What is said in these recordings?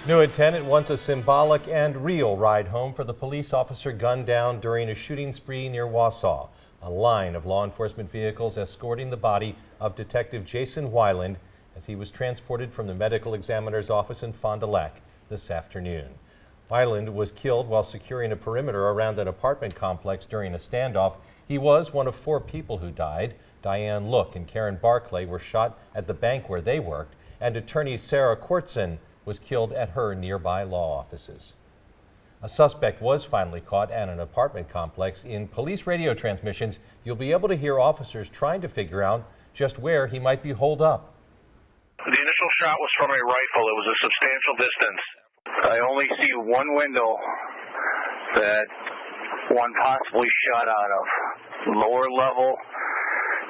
New at 10, it wants a symbolic and real ride home for the police officer gunned down during a shooting spree near Wausau. A line of law enforcement vehicles escorting the body of Detective Jason Weiland as he was transported from the medical examiner's office in Fond du Lac this afternoon. Weiland was killed while securing a perimeter around an apartment complex during a standoff. He was one of 4 people who died. Diane Look and Karen Barclay were shot at the bank where they worked, and attorney Sarah Kortzen was killed at her nearby law offices. A suspect was finally caught at an apartment complex. In police radio transmissions, you'll be able to hear officers trying to figure out just where he might be holed up. The initial shot was from a rifle. It was a substantial distance. I only see one window that one possibly shot out of. Lower level,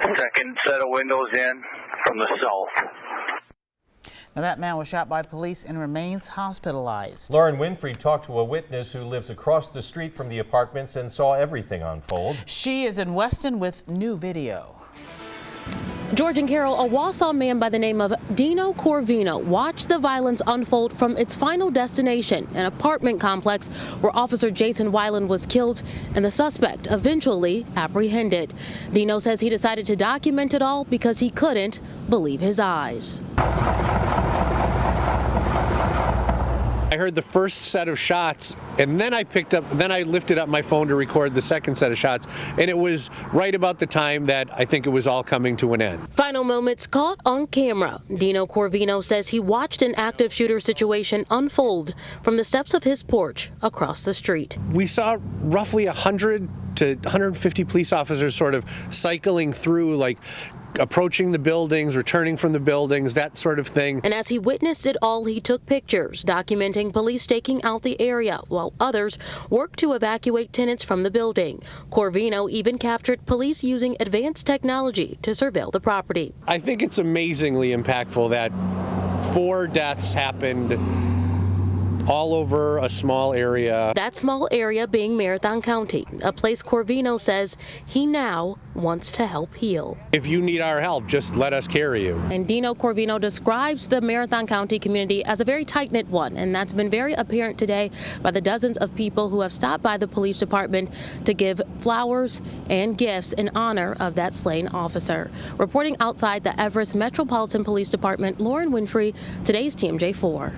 second set of windows in from the south. Now, that man was shot by police and remains hospitalized. Lauren Winfrey talked to a witness who lives across the street from the apartments and saw everything unfold. She is in Weston with new video. George and Carol, a Wausau man by the name of Dino Corvino watched the violence unfold from its final destination, an apartment complex where Officer Jason Weiland was killed and the suspect eventually apprehended. Dino says he decided to document it all because he couldn't believe his eyes. I heard the first set of shots, and then I lifted up my phone to record the second set of shots, and it was right about the time that I think it was all coming to an end. Final moments caught on camera. Dino Corvino says he watched an active shooter situation unfold from the steps of his porch across the street. We saw roughly 100 to 150 police officers sort of cycling through, like approaching the buildings, returning from the buildings, that sort of thing. And as he witnessed it all, he took pictures documenting police staking out the area while others worked to evacuate tenants from the building. Corvino even captured police using advanced technology to surveil the property. I think it's amazingly impactful that 4 deaths happened all over a small area. That small area being Marathon County, a place Corvino says he now wants to help heal. If you need our help, just let us carry you. And Dino Corvino describes the Marathon County community as a very tight-knit one, and that's been very apparent today by the dozens of people who have stopped by the police department to give flowers and gifts in honor of that slain officer. Reporting outside the Everest Metropolitan Police Department, Lauren Winfrey, today's TMJ4.